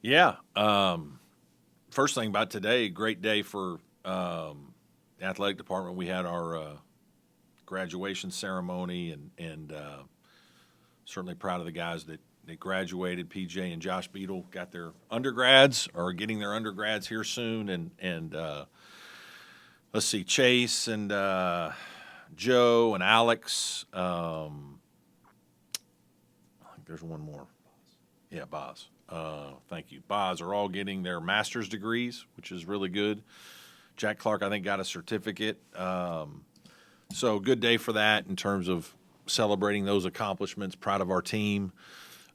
Yeah. First thing about today, great day for the athletic department. We had our graduation ceremony, and certainly proud of the guys that graduated. PJ and Josh Beadle got their undergrads or getting their undergrads here soon, and let's see, Chase and Joe and Alex. I think there's one more. Yeah, Boz. Thank you. Boz are all getting their master's degrees, which is really good. Jack Clark, I think, got a certificate. So good day for that in terms of celebrating those accomplishments. Proud of our team.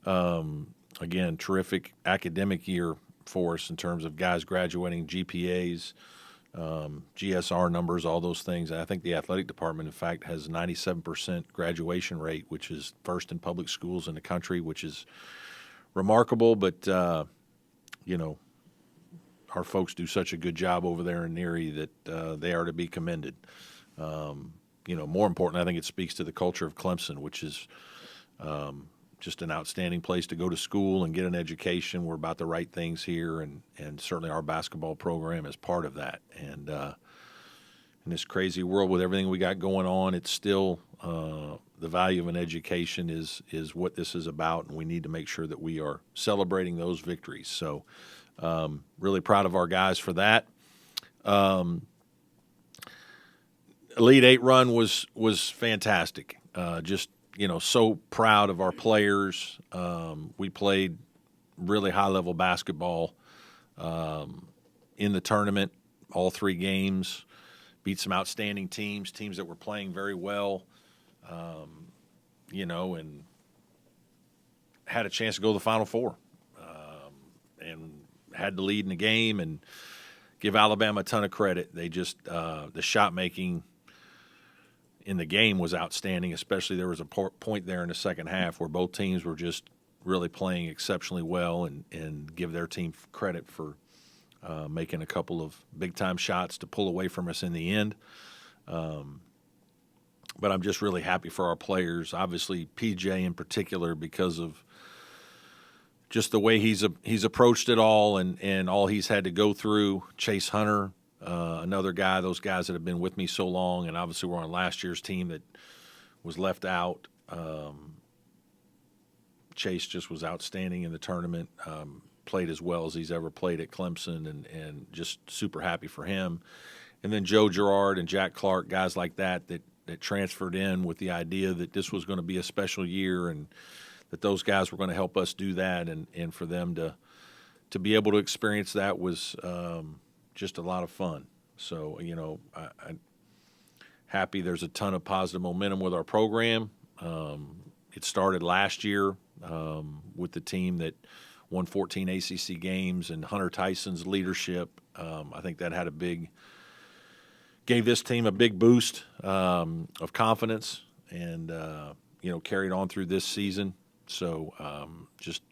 Again, terrific academic year for us in terms of guys graduating, GPAs, GSR numbers, all those things. And I think the athletic department, in fact, has 97% graduation rate, which is first in public schools in the country, which is remarkable. But you know, our folks do such a good job over there in Erie that they are to be commended. More important, I think it speaks to the culture of Clemson, which is just an outstanding place to go to school and get an education. We're about the right things here, and certainly our basketball program is part of that. And in this crazy world with everything we got going on, it's still the value of an education is what this is about, and we need to make sure that we are celebrating those victories. So really proud of our guys for that. Elite Eight run was fantastic. Just so proud of our players. We played really high level basketball in the tournament, all three games. Beat some outstanding teams that were playing very well. And had a chance to go to the Final Four, and had the lead in the game. And give Alabama a ton of credit. They just the shot making in the game was outstanding, especially there was a point there in the second half where both teams were just really playing exceptionally well, and give their team credit for making a couple of big-time shots to pull away from us in the end. But I'm just really happy for our players, obviously PJ in particular, because of just the way he's approached it all and all he's had to go through. Chase Hunter, another guy, those guys that have been with me so long, and obviously we're on last year's team that was left out. Chase just was outstanding in the tournament, played as well as he's ever played at Clemson, and just super happy for him. And then Joe Girard and Jack Clark, guys like that transferred in with the idea that this was going to be a special year and that those guys were going to help us do that, and for them to be able to experience that was just a lot of fun. So, I'm happy there's a ton of positive momentum with our program. It started last year with the team that won 14 ACC games and Hunter Tyson's leadership. I think that gave this team a big boost of confidence, and carried on through this season. So just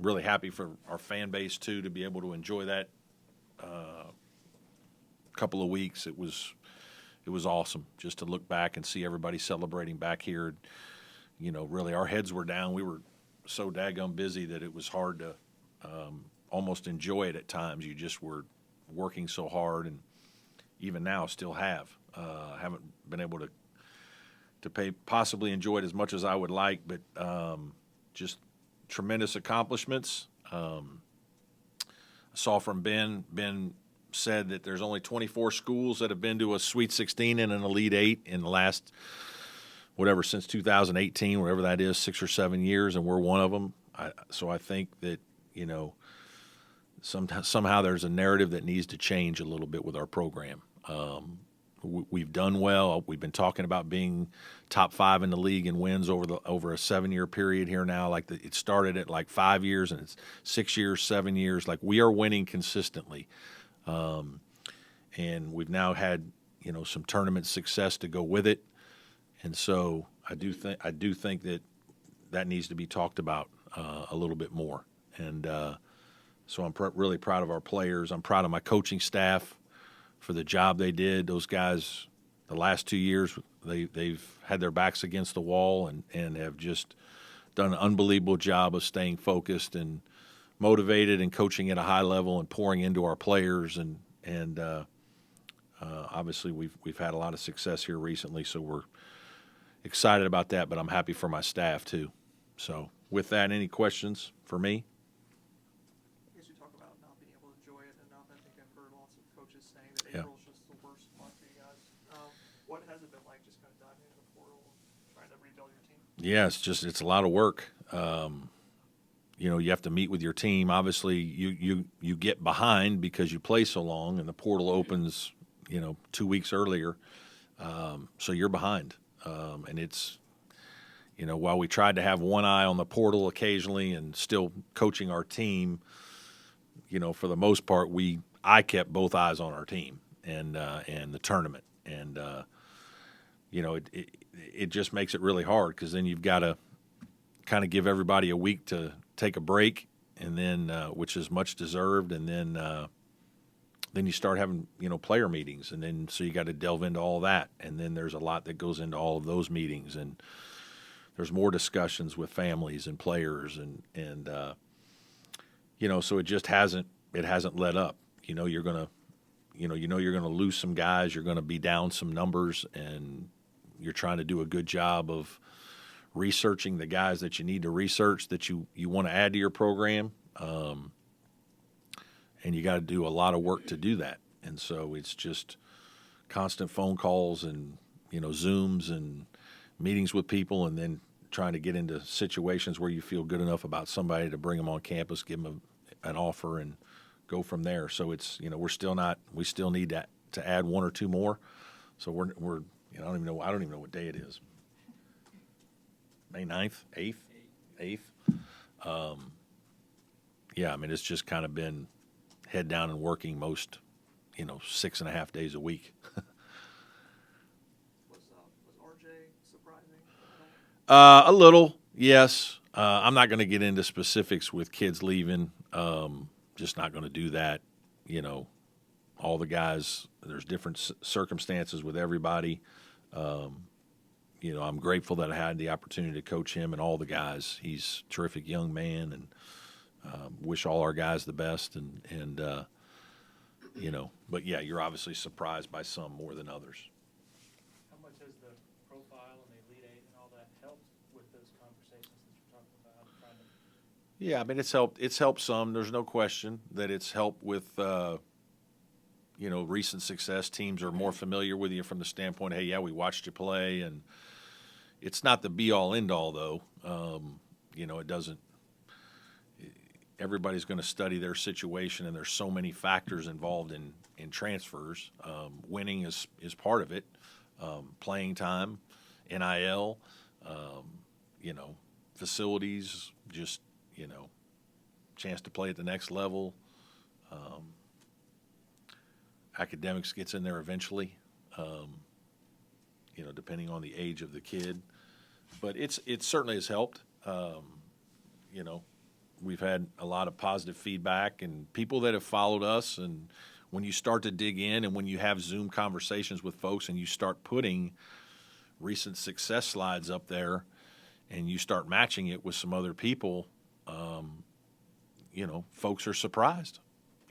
really happy for our fan base too to be able to enjoy that couple of weeks. It was awesome just to look back and see everybody celebrating back here. Really our heads were down. We were so daggum busy that it was hard to almost enjoy it at times. You just were working so hard, and even now still haven't been able to possibly enjoy it as much as I would like, but just tremendous accomplishments. I saw from Ben said that there's only 24 schools that have been to a Sweet 16 and an Elite Eight in the last, since 2018, whatever that is, 6 or 7 years, and we're one of them. So I think that, somehow there's a narrative that needs to change a little bit with our program. We've done well. We've been talking about being top 5 in the league in wins over a 7-year period here now. It started at 5 years, and it's 6 years, 7 years. We are winning consistently, and we've now had some tournament success to go with it. And so I do think that needs to be talked about a little bit more. And so I'm really proud of our players. I'm proud of my coaching staff for the job they did. Those guys, the last 2 years, they've had their backs against the wall and have just done an unbelievable job of staying focused and motivated and coaching at a high level and pouring into our players, and obviously we've had a lot of success here recently, so we're excited about that. But I'm happy for my staff too. So with that, any questions for me? I guess you talk about not being able to enjoy it enough. I think I've heard lots of coaches saying that April's just the worst month for you guys. What has it been like just kind of diving into the portal and trying to rebuild your team? Yeah, it's a lot of work. You have to meet with your team. Obviously, you get behind because you play so long, and the portal opens 2 weeks earlier, so you're behind. And it's while we tried to have one eye on the portal occasionally and still coaching our team, for the most part, I kept both eyes on our team and the tournament, and it just makes it really hard because then you've got to kind of give everybody a week to take a break, and then which is much deserved, and then you start having player meetings, and then so you got to delve into all that, and then there's a lot that goes into all of those meetings, and there's more discussions with families and players, and so it just hasn't let up. You're gonna lose some guys, you're gonna be down some numbers, and you're trying to do a good job of researching the guys that you need to research that you want to add to your program, and you got to do a lot of work to do that. And so it's just constant phone calls and Zooms and meetings with people, and then trying to get into situations where you feel good enough about somebody to bring them on campus, give them an offer, and go from there. So it's we still need to add one or two more. So we're I don't even know what day it is. May 9th, 8th. Yeah, I mean, it's just kind of been head down and working most 6.5 days a week. Was RJ surprising? A little, yes. I'm not going to get into specifics with kids leaving. Just not going to do that. All the guys, there's different circumstances with everybody. I'm grateful that I had the opportunity to coach him and all the guys. He's a terrific young man, and wish all our guys the best. But yeah, you're obviously surprised by some more than others. How much has the profile and the Elite Eight and all that helped with those conversations that you're talking about? Yeah, I mean, it's helped. It's helped some. There's no question that it's helped with recent success. Teams are more familiar with you from the standpoint, hey, yeah, we watched you play, and it's not the be-all, end-all, though. It doesn't – everybody's going to study their situation, and there's so many factors involved in transfers. Winning is part of it. Playing time, NIL, facilities, just, chance to play at the next level. Academics gets in there eventually, depending on the age of the kid. But it certainly has helped. We've had a lot of positive feedback, and people that have followed us, and when you start to dig in and when you have Zoom conversations with folks and you start putting recent success slides up there and you start matching it with some other people, folks are surprised,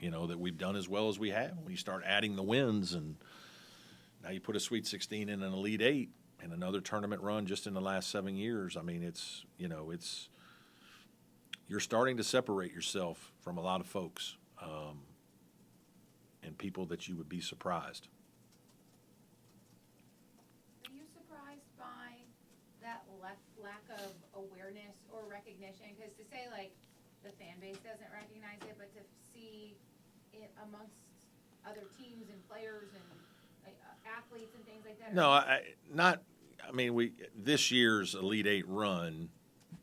that we've done as well as we have. When you start adding the wins, and now you put a Sweet 16 in an Elite 8 and another tournament run just in the last 7 years. I mean, you're starting to separate yourself from a lot of folks, and people that you would be surprised. Are you surprised by that lack of awareness or recognition? Because to say, the fan base doesn't recognize it, but to see it amongst other teams and players and athletes and things like that? No, this year's Elite Eight run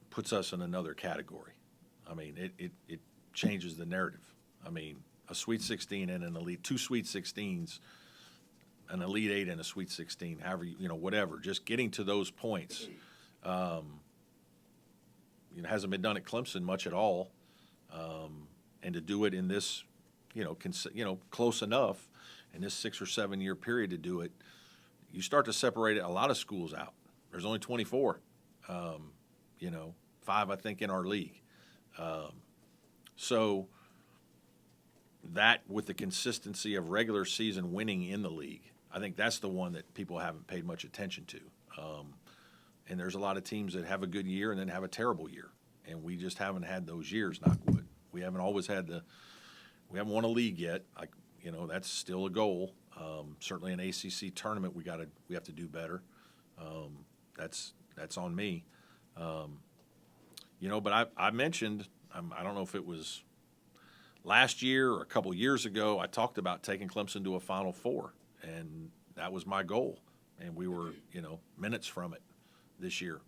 puts us in another category. I mean, it changes the narrative. I mean, a Sweet 16 and an Elite, two Sweet 16s, an Elite 8 and a Sweet 16, however, whatever, just getting to those points. Hasn't been done at Clemson much at all. And to do it in this, close enough in this 6 or 7 year period to do it, you start to separate a lot of schools out. There's only 24, 5, I think, in our league. So that with the consistency of regular season winning in the league, I think that's the one that people haven't paid much attention to. And there's a lot of teams that have a good year and then have a terrible year. And we just haven't had those years, knock wood. We haven't always had we haven't won a league yet. That's still a goal. Certainly an ACC tournament, we have to do better. That's on me. But I mentioned, I don't know if it was last year or a couple years ago, I talked about taking Clemson to a Final Four, and that was my goal. And we were, minutes from it this year.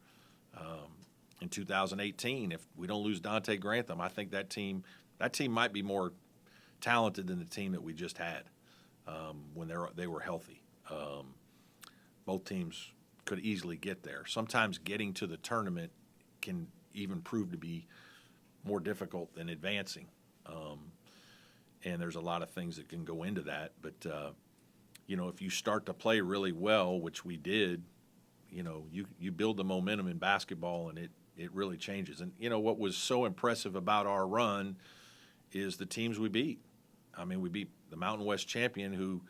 In 2018, if we don't lose Dante Grantham, I think that team might be more talented than the team that we just had when they were healthy. Both teams could easily get there. Sometimes getting to the tournament can even prove to be more difficult than advancing. And there's a lot of things that can go into that. But, if you start to play really well, which we did, you build the momentum in basketball, and it really changes. And, what was so impressive about our run is the teams we beat. We beat the Mountain West champion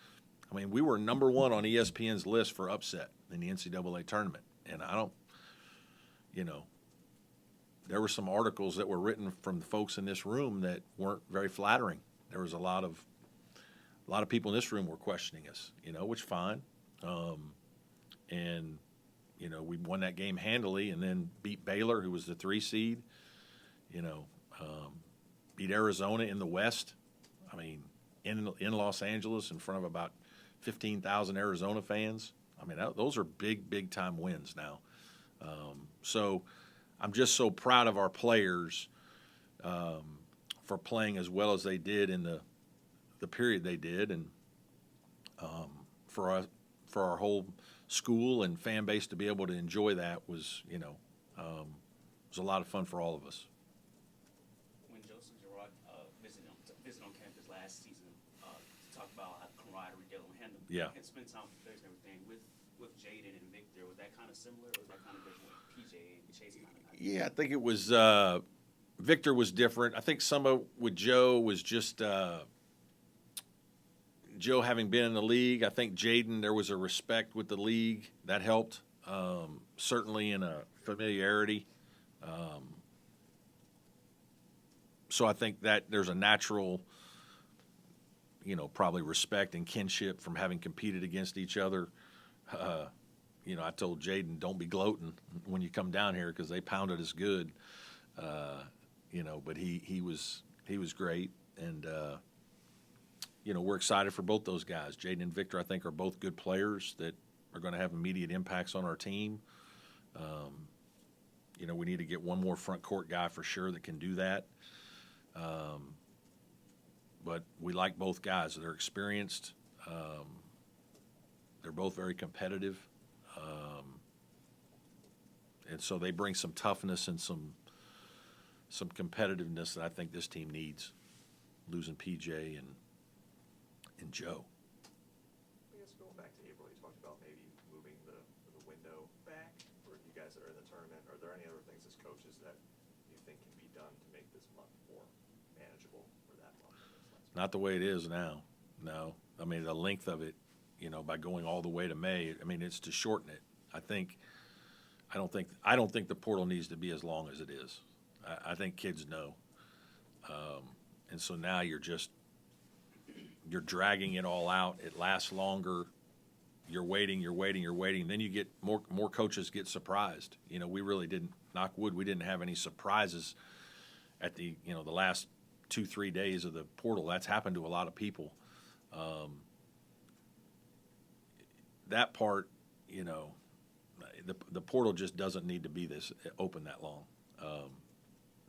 we were number one on ESPN's list for upset in the NCAA tournament. And there were some articles that were written from the folks in this room that weren't very flattering. There was a lot of people in this room were questioning us, which fine. We won that game handily, and then beat Baylor, who was the 3 seed. Beat Arizona in the West. In Los Angeles, in front of about 15,000 Arizona fans. Those are big time wins now. So I'm just so proud of our players for playing as well as they did in the period they did, and for our whole school and fan base to be able to enjoy that was a lot of fun for all of us. When Joseph Girard visited on campus last season, talked about how camaraderie dealing with him. Yeah. And spent time with players and everything. With Jaden and Victor, was that kind of similar, or was that kind of different with PJ and Chase? Yeah, I think it was Victor was different. I think some of with Joe was just Joe having been in the league. I think Jaden, there was a respect with the league that helped, certainly in a familiarity. So I think that there's a natural, probably respect and kinship from having competed against each other. I told Jaden, don't be gloating when you come down here because they pounded us good. But he was great, and we're excited for both those guys. Jaden and Victor, I think, are both good players that are going to have immediate impacts on our team. We need to get one more front court guy for sure that can do that. But we like both guys. They're experienced. They're both very competitive. And so they bring some toughness and some competitiveness that I think this team needs, losing PJ and Joe. I guess going back to April, you talked about maybe moving the window back for you guys that are in the tournament. Are there any other things as coaches that you think can be done to make this month more manageable for that month? Not the way it is now. No. The length of it, by going all the way to May, it's to shorten it. I don't think the portal needs to be as long as it is. I think kids know. And so now you're dragging it all out. It lasts longer. You're waiting. Then you get more coaches get surprised. We really didn't, knock wood, we didn't have any surprises at the last 2-3 days of the portal. That's happened to a lot of people. That part, the portal just doesn't need to be this open that long.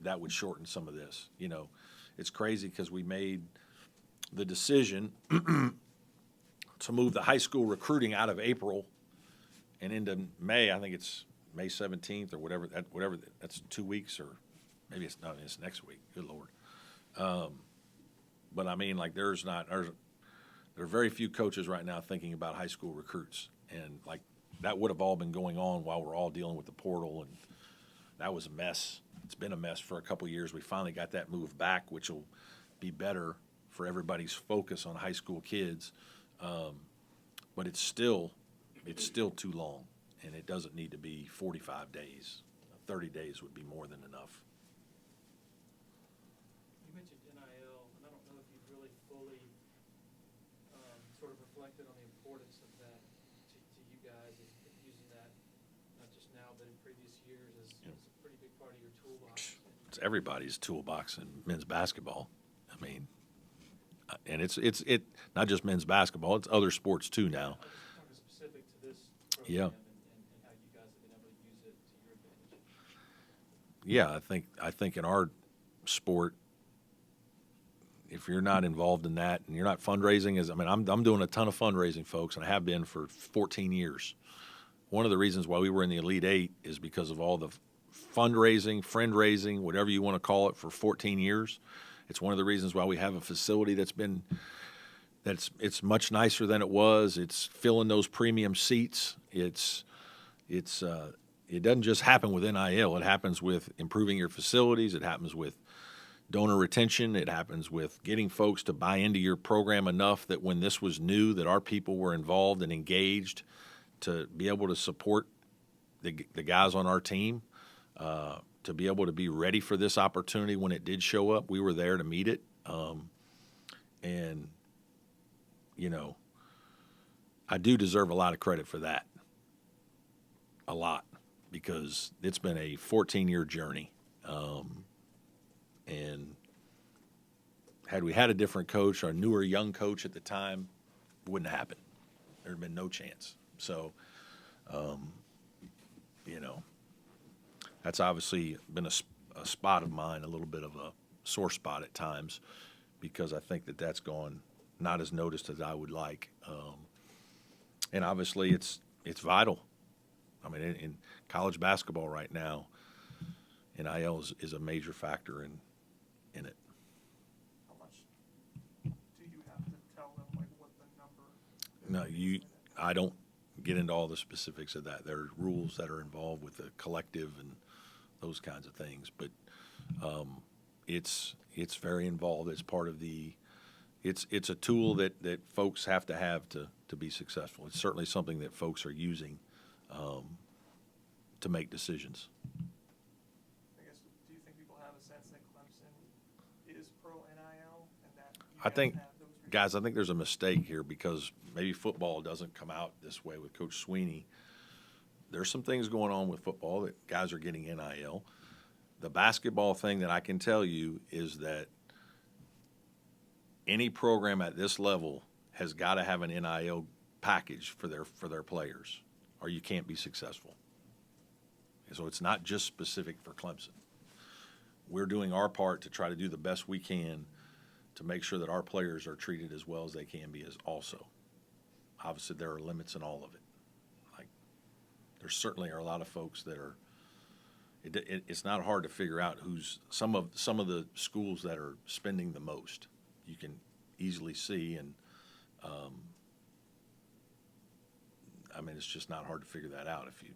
That would shorten some of this. It's crazy because we made the decision to move the high school recruiting out of April and into May. I think it's May 17th or whatever. That's 2 weeks, or maybe it's not. It's next week. Good Lord. But there are very few coaches right now thinking about high school recruits, and that would have all been going on while we're all dealing with the portal and that was a mess. It's been a mess for a couple years. We finally got that moved back, which will be better for everybody's focus on high school kids. But it's still too long, and it doesn't need to be 45 days. 30 days would be more than enough. You mentioned NIL, and I don't know if you've really fully sort of reflected on the importance of that to you guys, as using that not just now but in previous years as a pretty big part of your toolbox. It's everybody's toolbox in men's basketball. I mean, and it's not just men's basketball; it's other sports too now. I was talking specific to this program Yeah. and how you guys have been able to use it to your advantage. Yeah, I think in our sport, if you're not involved in that and you're not fundraising, I'm doing a ton of fundraising, folks, and I have been for 14 years. One of the reasons why we were in the Elite Eight is because of all the fundraising, friend raising, whatever you want to call it, for 14 years. It's one of the reasons why we have a facility it's much nicer than it was. It's filling those premium seats. It doesn't just happen with NIL. It happens with improving your facilities. It happens with donor retention. It happens with getting folks to buy into your program enough that when this was new, that our people were involved and engaged to be able to support the guys on our team, to be able to be ready for this opportunity when it did show up. We were there to meet it. And, I do deserve a lot of credit for that. A lot. Because it's been a 14-year journey. And had we had a different coach, or a newer young coach at the time, it wouldn't happen. There had been no chance. So, that's obviously been a spot of mine, a little bit of a sore spot at times, because I think that's gone not as noticed as I would like. And obviously it's vital. I mean, in college basketball right now, NIL is a major factor in it. How much do you have to tell them, like, what the number? No, I don't get into all the specifics of that. There are rules that are involved with the collective and those kinds of things, but it's very involved. It's part of it's a tool that folks have to be successful. It's certainly something that folks are using to make decisions. I guess, do you think people have a sense that Clemson is pro NIL and that you I guys think, have those guys, I think there's a mistake here, because maybe football doesn't come out this way with Coach Sweeney. There's some things going on with football that guys are getting NIL. The basketball thing that I can tell you is that any program at this level has got to have an NIL package for their players, or you can't be successful. And so it's not just specific for Clemson. We're doing our part to try to do the best we can to make sure that our players are treated as well as they can be as also. Obviously, there are limits in all of it. Like, there certainly are a lot of folks that are. It's not hard to figure out who's some of the schools that are spending the most. You can easily see, and it's just not hard to figure that out if you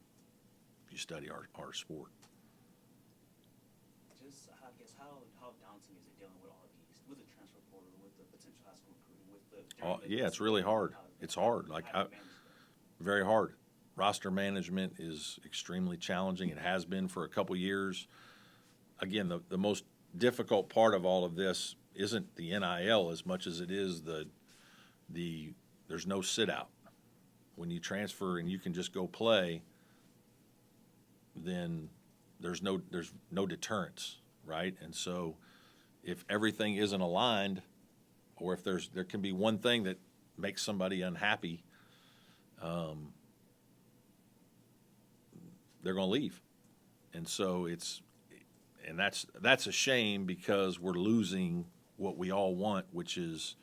study our sport. Just, I guess, how daunting is it dealing with all of these, with the transfer portal, with the potential high school recruiting, with the Yeah, it's really hard. It's hard. Very hard. Roster management is extremely challenging. It has been for a couple years. Again, the most difficult part of all of this isn't the NIL as much as it is there's no sit out. When you transfer and you can just go play, then there's no deterrence, right? And so if everything isn't aligned, or if there can be one thing that makes somebody unhappy, they're going to leave. And so that's a shame, because we're losing what we all want, which is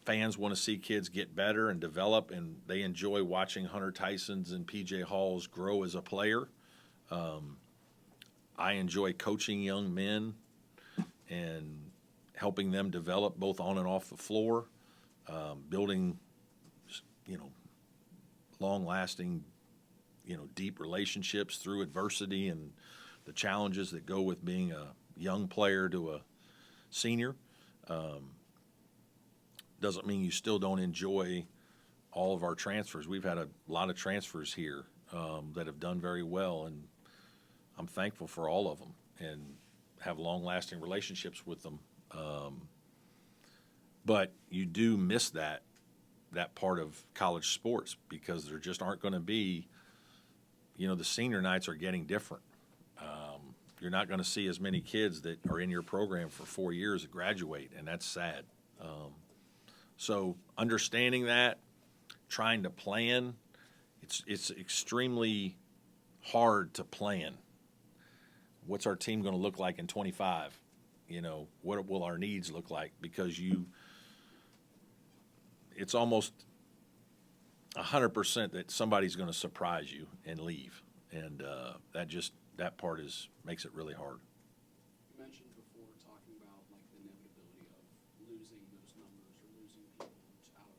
fans want to see kids get better and develop, and they enjoy watching Hunter Tyson's and PJ Hall's grow as a player. I enjoy coaching young men and helping them develop both on and off the floor, building, long-lasting deep relationships through adversity and the challenges that go with being a young player to a senior. Doesn't mean you still don't enjoy all of our transfers. We've had a lot of transfers here that have done very well, and I'm thankful for all of them and have long-lasting relationships with them. But you do miss that part of college sports because there just aren't going to be, the senior nights are getting different. You're not going to see as many kids that are in your program for 4 years that graduate, and that's sad. So understanding that, trying to plan, it's extremely hard to plan. What's our team going to look like in 25? What will our needs look like? Because it's almost 100% that somebody's going to surprise you and leave, and that part makes it really hard. You mentioned before talking about like the inevitability of losing those numbers or losing people out of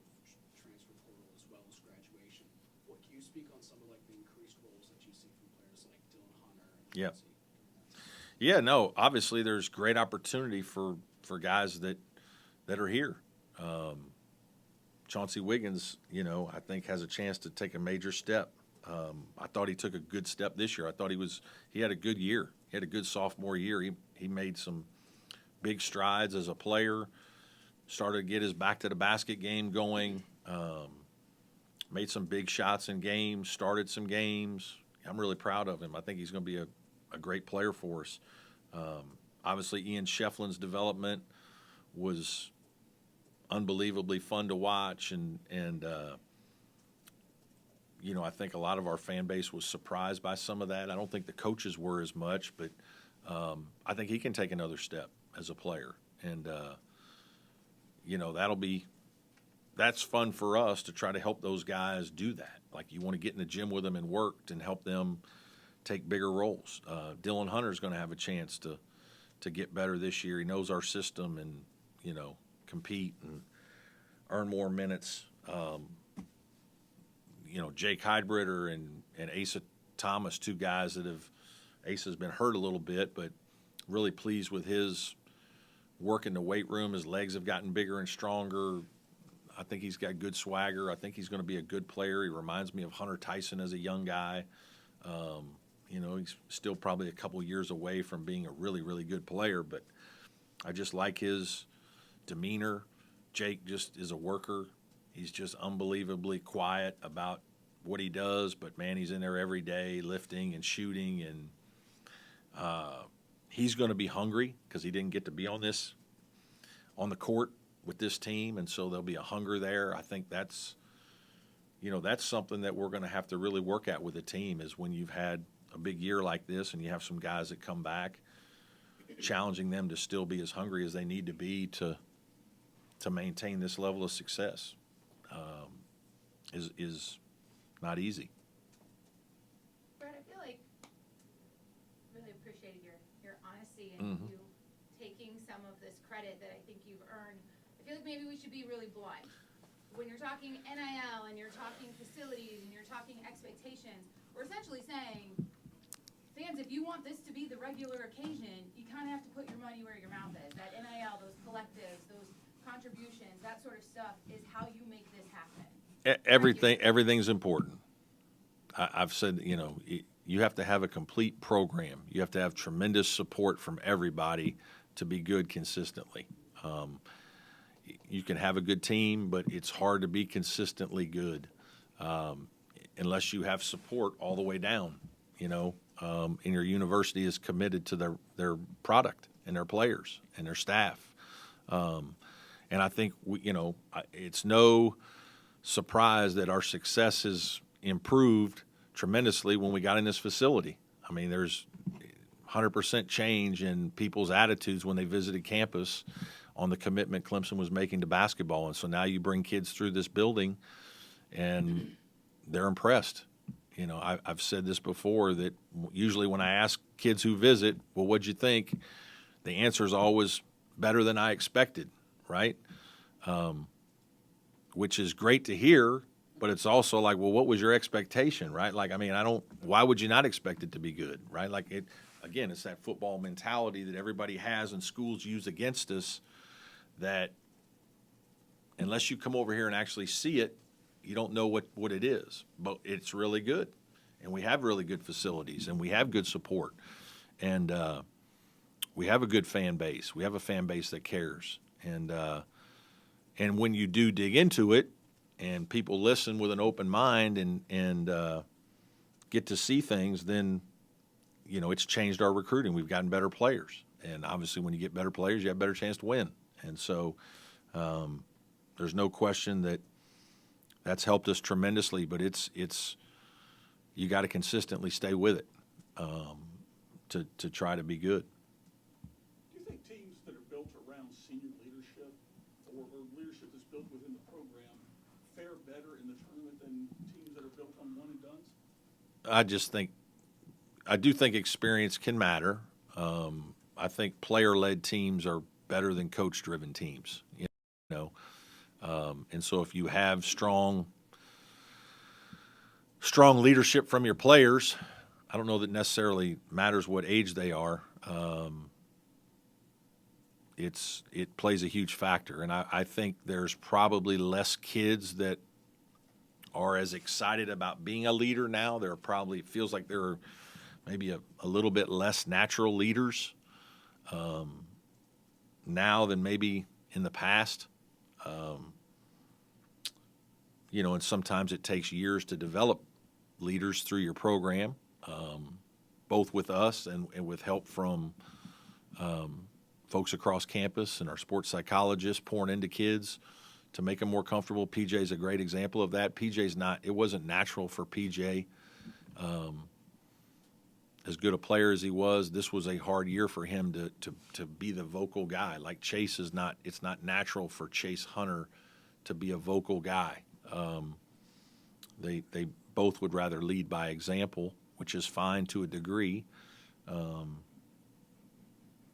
transfer portal as well as graduation. What can you speak on some of like the increased roles that you see from players like Dylan Hunter and Yeah. Chauncey? Yeah, no, obviously there's great opportunity for guys that are here. Chauncey Wiggins, I think has a chance to take a major step. I thought he took a good step this year. I thought he had a good year. He had a good sophomore year. He made some big strides as a player, started to get his back to the basket game going, made some big shots in games, started some games. I'm really proud of him. I think he's going to be a great player for us. Obviously, Ian Shefflin's development was unbelievably fun to watch, and I think a lot of our fan base was surprised by some of that. I don't think the coaches were as much, but I think he can take another step as a player, and that's fun for us to try to help those guys do that. Like, you want to get in the gym with them and work and help them take bigger roles. Dylan Hunter's going to have a chance to get better this year. He knows our system and compete and earn more minutes. Jake Heidbritter and Asa Thomas, two guys that Asa's been hurt a little bit, but really pleased with his work in the weight room. His legs have gotten bigger and stronger. I think he's got good swagger. I think he's going to be a good player. He reminds me of Hunter Tyson as a young guy. He's still probably a couple years away from being a really, really good player, but I just like his demeanor. Jake just is a worker. He's just unbelievably quiet about what he does, but, man, he's in there every day lifting and shooting, and he's going to be hungry because he didn't get to be on the court with this team, and so there'll be a hunger there. I think that's something that we're going to have to really work at with the team, is when you've had a big year like this and you have some guys that come back, challenging them to still be as hungry as they need to be to maintain this level of success is not easy. Brett, I feel like really appreciated your honesty and you taking some of this credit that I think you've earned. I feel like maybe we should be really blunt. When you're talking NIL and you're talking facilities and you're talking expectations, we're essentially saying, fans, if you want this to be the regular occasion, you kind of have to put your money where your mouth is. That NIL, those collectives, those contributions, that sort of stuff is how you make this happen. Everything's important. I've said, you have to have a complete program. You have to have tremendous support from everybody to be good consistently. You can have a good team, but it's hard to be consistently good unless you have support all the way down, and your university is committed to their product and their players and their staff. And I think, it's no surprise that our success has improved tremendously when we got in this facility. I mean, there's 100% change in people's attitudes when they visited campus on the commitment Clemson was making to basketball. And so now you bring kids through this building and they're impressed. I've said this before, that usually when I ask kids who visit, well, what'd you think? The answer is always better than I expected, right? Which is great to hear, but it's also like, well, what was your expectation, right? Like, I mean, why would you not expect it to be good, right? Like again, it's that football mentality that everybody has and schools use against us, that unless you come over here and actually see it, you don't know what it is. But it's really good, and we have really good facilities, and we have good support, and we have a good fan base. We have a fan base that cares, and when you do dig into it, and people listen with an open mind and get to see things, then it's changed our recruiting. We've gotten better players, and obviously, when you get better players, you have a better chance to win. And so, there's no question that that's helped us tremendously. But it's you got to consistently stay with it to try to be good. Do you think teams that are built around senior leadership or leadership that's built within the program fare better in the tournament than teams that are built on one and dones? I do think experience can matter. I think player-led teams are better than coach-driven teams. And so if you have strong leadership from your players, I don't know that necessarily matters what age they are. It plays a huge factor, and I think there's probably less kids that are as excited about being a leader now. It feels like there are maybe a little bit less natural leaders now than maybe in the past. And sometimes it takes years to develop leaders through your program, both with us and with help from folks across campus and our sports psychologists pouring into kids to make them more comfortable. PJ's a great example of that. It wasn't natural for PJ. As good a player as he was, this was a hard year for him to be the vocal guy. Like Chase it's not natural for Chase Hunter to be a vocal guy. They both would rather lead by example, which is fine to a degree.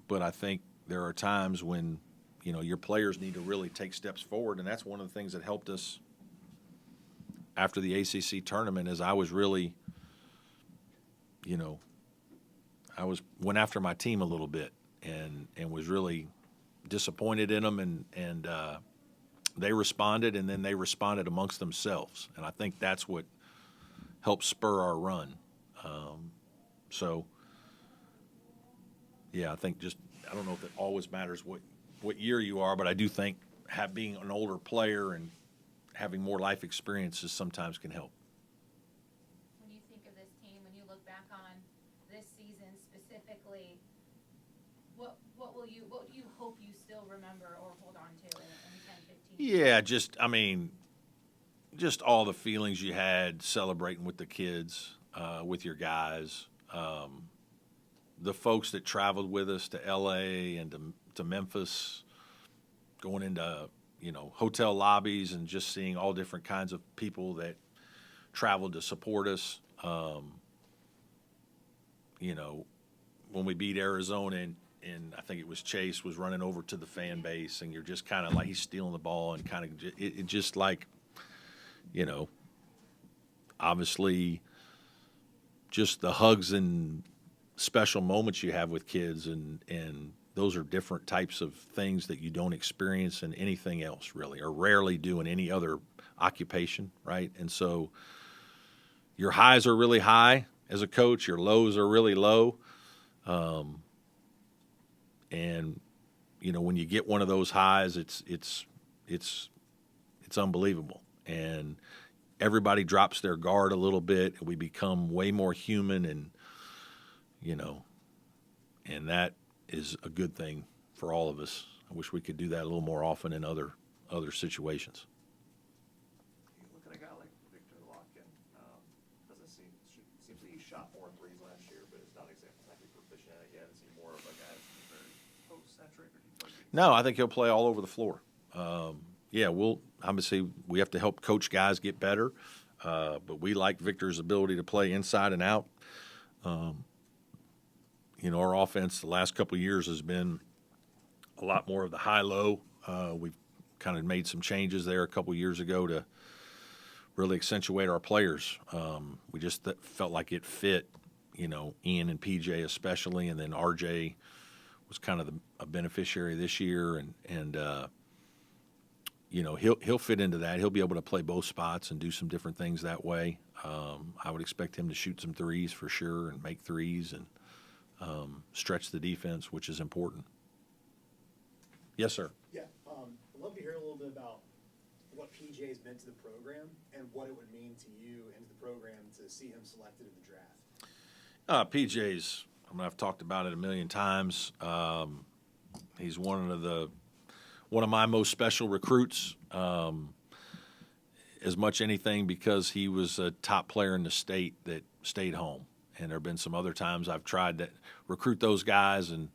But I think there are times when, your players need to really take steps forward, and that's one of the things that helped us after the ACC tournament. Is I was really, went after my team a little bit and was really disappointed in them, and they responded, and then they responded amongst themselves, and I think that's what helped spur our run. I think I don't know if it always matters what year you are, but I do think being an older player and having more life experiences sometimes can help. When you think of this team, when you look back on this season specifically, what do you hope you still remember or hold on to in 10, 15? Yeah, just all the feelings you had celebrating with the kids, with your guys, the folks that traveled with us to L.A. and to Memphis, going into hotel lobbies and just seeing all different kinds of people that traveled to support us. When we beat Arizona and I think it was Chase was running over to the fan base, and you're just kind of like he's stealing the ball and kind of it just like, obviously just the hugs and special moments you have with kids, and those are different types of things that you don't experience in anything else really, or rarely do in any other occupation, right? And so your highs are really high as a coach, your lows are really low. And when you get one of those highs, it's unbelievable, and everybody drops their guard a little bit, and we become way more human, and and that is a good thing for all of us. I wish we could do that a little more often in other situations. You look at a guy like Victor Locken, seems like he shot more threes last year, but is not exactly proficient at it yet. Is he more of a guy that's very post-centric, or do you think No, I think he'll play all over the floor. Obviously we have to help coach guys get better, but we like Victor's ability to play inside and out. Our offense the last couple of years has been a lot more of the high-low. We've kind of made some changes there a couple of years ago to really accentuate our players. We just felt like it fit, Ian and PJ especially, and then RJ was kind of a beneficiary this year, and he'll fit into that. He'll be able to play both spots and do some different things that way. I would expect him to shoot some threes for sure and make threes and stretch the defense, which is important. Yes, sir. Yeah, I'd love to hear a little bit about what PJ has meant to the program and what it would mean to you and to the program to see him selected in the draft. PJ's, I've talked about it a million times. He's one of my most special recruits. As much anything because he was a top player in the state that stayed home. And there have been some other times I've tried to recruit those guys and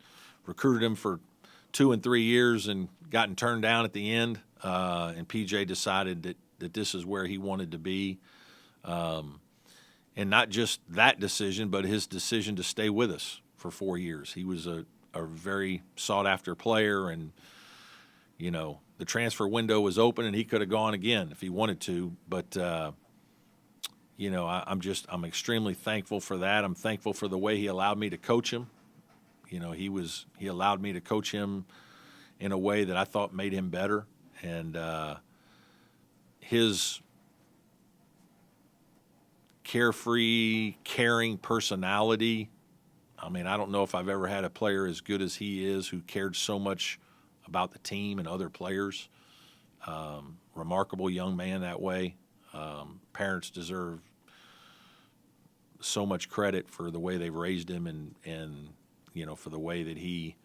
recruited them for 2 and 3 years and gotten turned down at the end. And PJ decided that this is where he wanted to be. And not just that decision, but his decision to stay with us for 4 years. He was a very sought-after player, and, the transfer window was open, and he could have gone again if he wanted to. But, I'm extremely thankful for that. I'm thankful for the way he allowed me to coach him. He allowed me to coach him in a way that I thought made him better. And his carefree, caring personality. I don't know if I've ever had a player as good as he is who cared so much about the team and other players. Remarkable young man that way. Parents deserve so much credit for the way they've raised him and for the way that he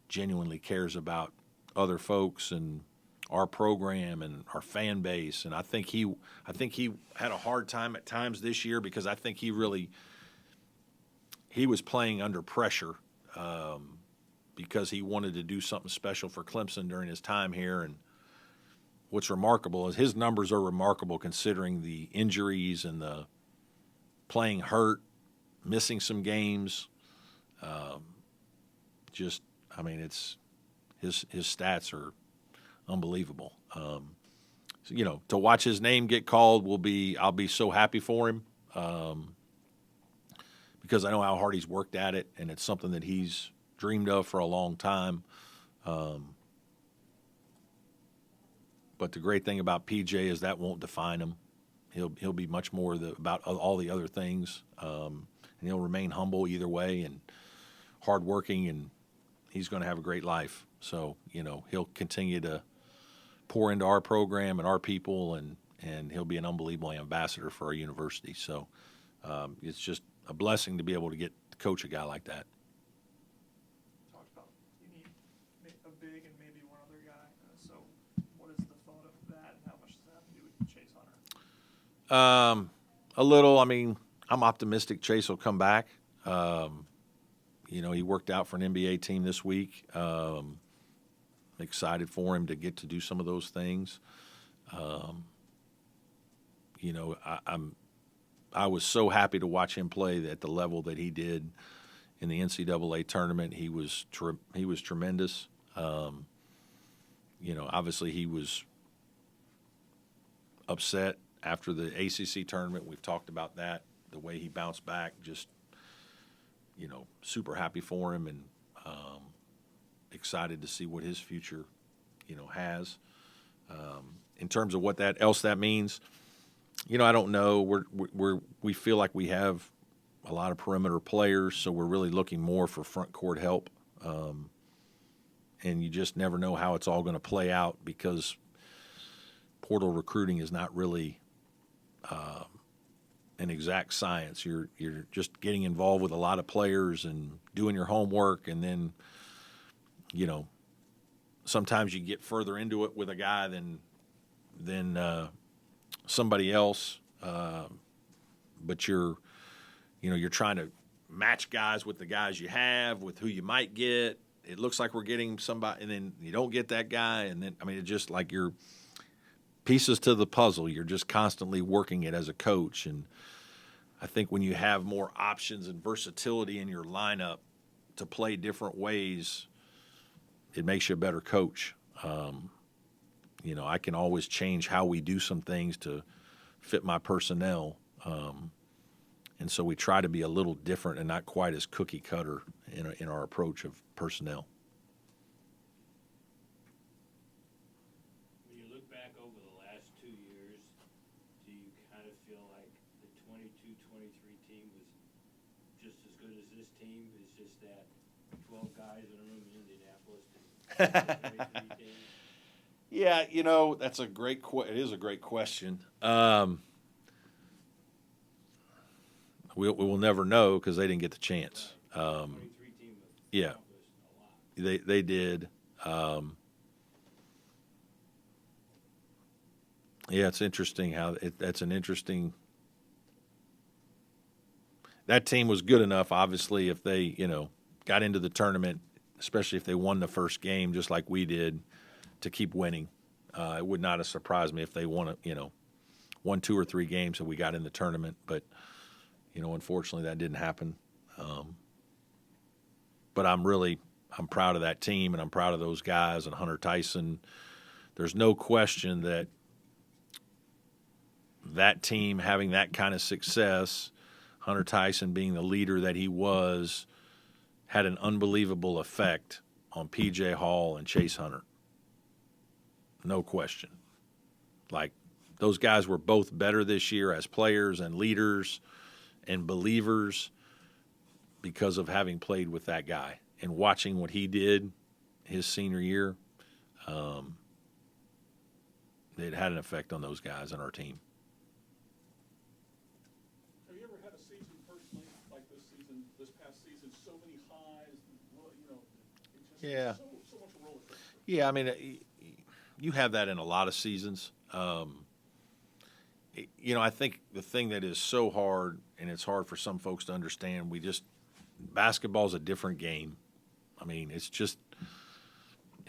genuinely cares about other folks and our program and our fan base. And I think he had a hard time at times this year because I think he was playing under pressure because he wanted to do something special for Clemson during his time here. And what's remarkable is his numbers are remarkable considering the injuries and the playing hurt, missing some games. It's his stats are unbelievable. To watch his name get called I'll be so happy for him because I know how hard he's worked at it, and it's something that he's dreamed of for a long time. But the great thing about PJ is that won't define him. He'll be much more about all the other things, and he'll remain humble either way and hardworking, and he's going to have a great life. So he'll continue to pour into our program and our people, and he'll be an unbelievable ambassador for our university. So it's just a blessing to be able to get to coach a guy like that. Talked about you need a big and maybe one other guy. So what is the thought of that, and how much does that have to do with Chase Hunter? A little. I'm optimistic Chase will come back. He worked out for an NBA team this week. Excited for him to get to do some of those things. I was so happy to watch him play at the level that he did in the NCAA tournament. He was tremendous. Obviously he was upset after the ACC tournament. We've talked about that, the way he bounced back. Just super happy for him and excited to see what his future, has. In terms of what that means, I don't know. We feel like we have a lot of perimeter players, so we're really looking more for front court help. And you just never know how it's all going to play out because portal recruiting is not really an exact science. You're just getting involved with a lot of players and doing your homework, and then sometimes you get further into it with a guy than somebody else, but you're trying to match guys with the guys you have, with who you might get. It looks like we're getting somebody, and then you don't get that guy, and then it's just like you're pieces to the puzzle. You're just constantly working it as a coach, and I think when you have more options and versatility in your lineup to play different ways, it makes you a better coach. I can always change how we do some things to fit my personnel. And so we try to be a little different and not quite as cookie cutter in our approach of personnel. When you look back over the last 2 years, do you kind of feel like the 22-23 team was just as good as this team? It's just that 12 guys in a room in Indianapolis to 23 team? Yeah, that's a great it is a great question. We will never know because they didn't get the chance. 23 team Yeah, accomplished a lot. they did. Yeah, it's interesting how that's an interesting. That team was good enough, obviously, if they got into the tournament, especially if they won the first game, just like we did, to keep winning. It would not have surprised me if they won 2 or 3 games and we got in the tournament, but. Unfortunately, that didn't happen. But I'm proud of that team, and I'm proud of those guys and Hunter Tyson. There's no question that team having that kind of success, Hunter Tyson being the leader that he was, had an unbelievable effect on P.J. Hall and Chase Hunter. No question. Like, those guys were both better this year as players and leaders and believers because of having played with that guy and watching what he did his senior year. It had an effect on those guys on our team. Have you ever had a season personally like this past season, so many highs, it's just Yeah. so much roller coaster? Yeah, I mean, you have that in a lot of seasons. I think the thing that is so hard, and it's hard for some folks to understand, basketball is a different game. I mean, it's just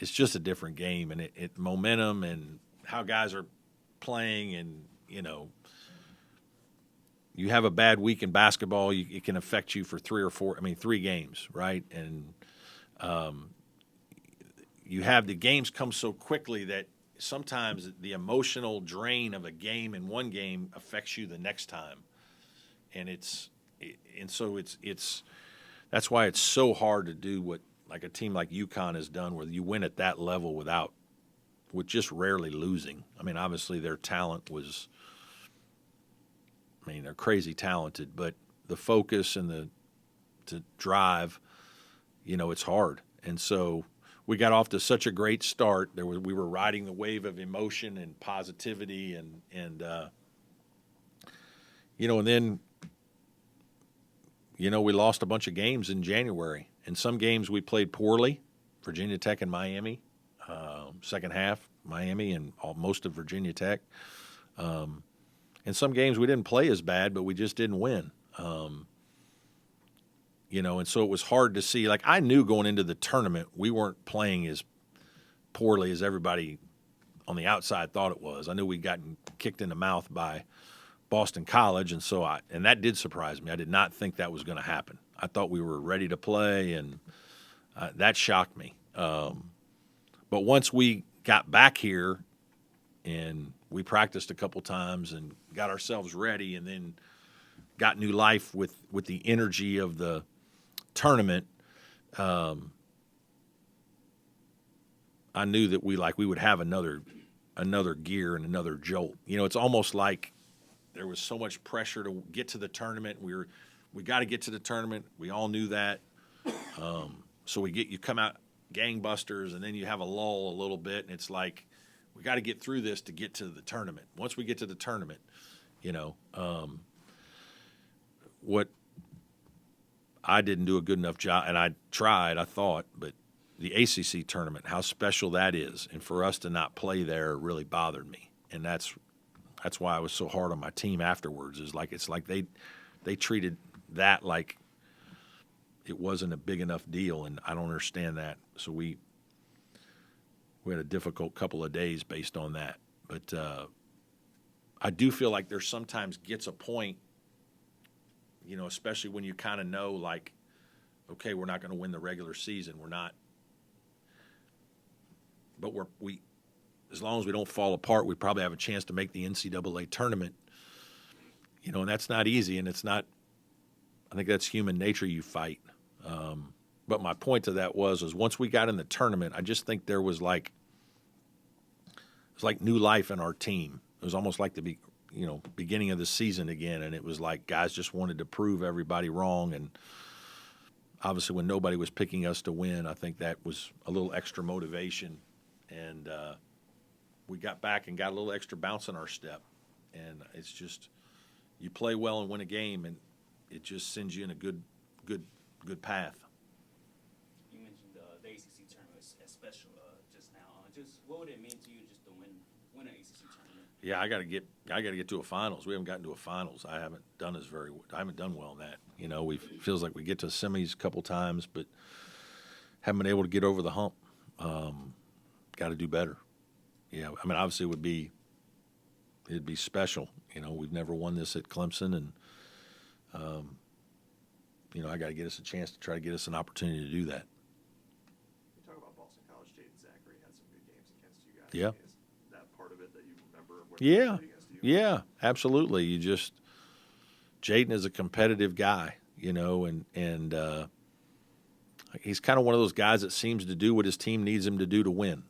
a different game, and it momentum and how guys are playing, and you have a bad week in basketball, it can affect you for 3 games, right? And you have the games come so quickly that sometimes the emotional drain of a game in one game affects you the next time, and so that's why it's so hard to do what like a team like UConn has done, where you win at that level with just rarely losing. I mean, obviously their talent was, they're crazy talented, but the focus and to drive, it's hard, and so. We got off to such a great start. We were riding the wave of emotion and positivity, and then we lost a bunch of games in January, and some games we played poorly, Virginia Tech and Miami, second half Miami and most of Virginia Tech, and some games we didn't play as bad, but we just didn't win. And so it was hard to see. Like, I knew going into the tournament we weren't playing as poorly as everybody on the outside thought it was. I knew we'd gotten kicked in the mouth by Boston College, and that did surprise me. I did not think that was going to happen. I thought we were ready to play, and that shocked me. But once we got back here and we practiced a couple times and got ourselves ready, and then got new life with the energy of the tournament, I knew that we would have another gear and another jolt. It's almost like there was so much pressure to get to the tournament. We got to get to the tournament. We all knew that. So you come out gangbusters, and then you have a lull a little bit, and it's like we got to get through this to get to the tournament. Once we get to the tournament, what I didn't do a good enough job, and I tried, I thought, but the ACC tournament, how special that is, and for us to not play there really bothered me, and that's why I was so hard on my team afterwards. It's like they treated that like it wasn't a big enough deal, and I don't understand that. So we had a difficult couple of days based on that, but I do feel like there sometimes gets a point. Especially when you kind of know, like, okay, we're not going to win the regular season. We're not, but we as long as we don't fall apart, we probably have a chance to make the NCAA tournament. And that's not easy, and it's not. I think that's human nature. You fight. But my point to that was once we got in the tournament, I just think there was it was like new life in our team. It was almost like the beginning of the season again, and it was like guys just wanted to prove everybody wrong. And obviously, when nobody was picking us to win, I think that was a little extra motivation, and we got back and got a little extra bounce in our step. And it's just you play well and win a game, and it just sends you in a good path. You mentioned the ACC tournament as special just now. Just what would it mean to you just to win an ACC tournament? Yeah, I got to get to a finals. We haven't gotten to a finals. I haven't done well in that. We feels like we get to semis a couple times, but haven't been able to get over the hump. Got to do better. Yeah, I mean, obviously it'd be special. We've never won this at Clemson, and I got to get us a chance to try to get us an opportunity to do that. You talk about Boston College. Jaden Zachary had some good games against you guys. Yeah. Is that part of it that you remember? When Yeah, they played against you? yeah, absolutely. Jaden is a competitive guy, and he's kind of one of those guys that seems to do what his team needs him to do to win.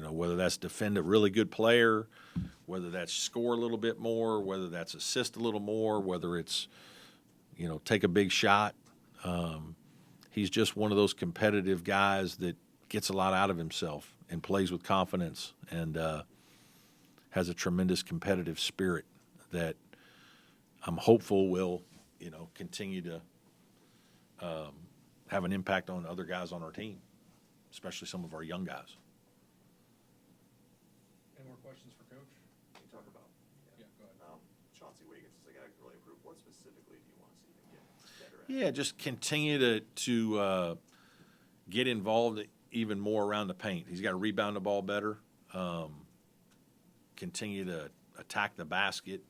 Whether that's defend a really good player, whether that's score a little bit more, whether that's assist a little more, whether it's, take a big shot. He's just one of those competitive guys that gets a lot out of himself and plays with confidence and has a tremendous competitive spirit that I'm hopeful will, continue to have an impact on other guys on our team, especially some of our young guys. Any more questions for Coach? You talk about Yeah, go ahead. Chauncey Wiggins is a guy who can really improve. What specifically do you want to see him get better at? Yeah, just continue to get involved even more around the paint. He's got to rebound the ball better, continue to attack the basket,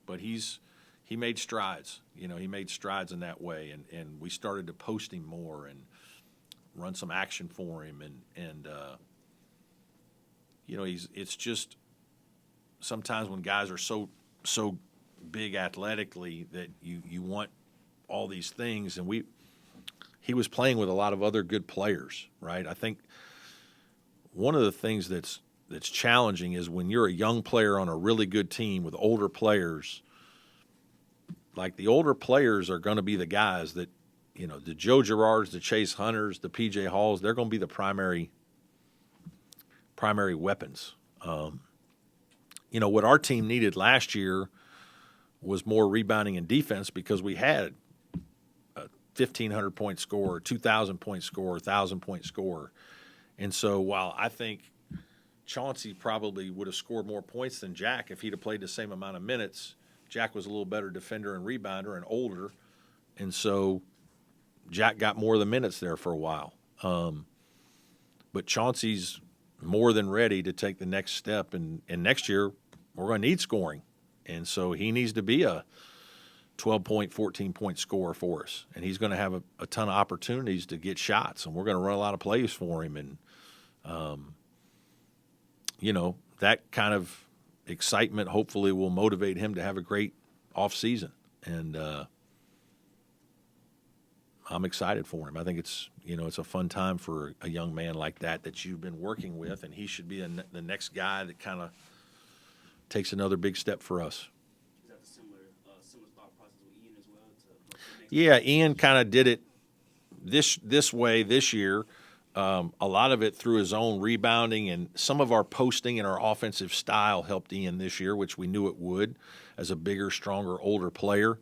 but he made strides. He made strides in that way, and we started to post him more and run some action for him, and it's just sometimes when guys are so big athletically that you want all these things, and he was playing with a lot of other good players, right? I think one of the things that's challenging is when you're a young player on a really good team with older players. Like the older players are going to be the guys that, the Joe Girards, the Chase Hunters, the PJ Halls, they're going to be the primary weapons. What our team needed last year was more rebounding and defense because we had a 1,500-point scorer, 2,000-point scorer, 1,000-point scorer. And so while I think Chauncey probably would have scored more points than Jack if he'd have played the same amount of minutes, Jack was a little better defender and rebounder and older, and so Jack got more of the minutes there for a while. But Chauncey's more than ready to take the next step, and next year we're going to need scoring, and so he needs to be a 12-point, 14-point scorer for us, and he's going to have a ton of opportunities to get shots, and we're going to run a lot of plays for him, and that kind of excitement hopefully will motivate him to have a great off season, and I'm excited for him. I think it's a fun time for a young man like that you've been working with, and he should be the next guy that kind of takes another big step for us. Is that the similar thought process with Ian as well? Yeah, Ian kind of did it this way this year. A lot of it through his own rebounding, and some of our posting and our offensive style helped Ian this year, which we knew it would as a bigger, stronger, older player.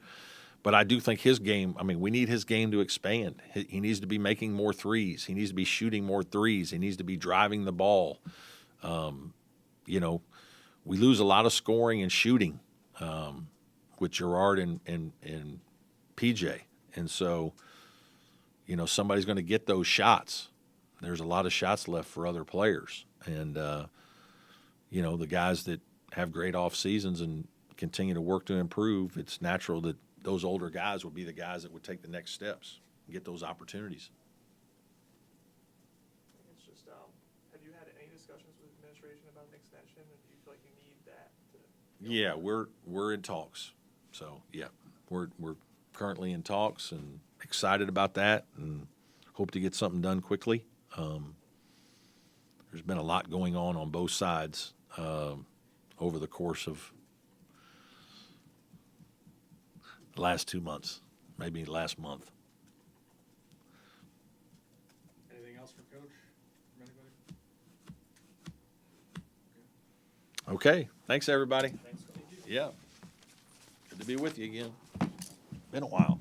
But I do think his game, we need his game to expand. He needs to be making more threes. He needs to be shooting more threes. He needs to be driving the ball. We lose a lot of scoring and shooting with Girard and PJ. And so, somebody's going to get those shots. There's a lot of shots left for other players. And, the guys that have great off seasons and continue to work to improve, it's natural that those older guys would be the guys that would take the next steps and get those opportunities. I think it's just, have you had any discussions with administration about an extension, and do you feel like you need that to Yeah, we're in talks. So yeah, we're currently in talks and excited about that, and hope to get something done quickly. There's been a lot going on both sides over the course of the last 2 months, maybe last month. Anything else for Coach? From anybody? Okay, thanks everybody. Thanks, Coach. Yeah, good to be with you again. Been a while.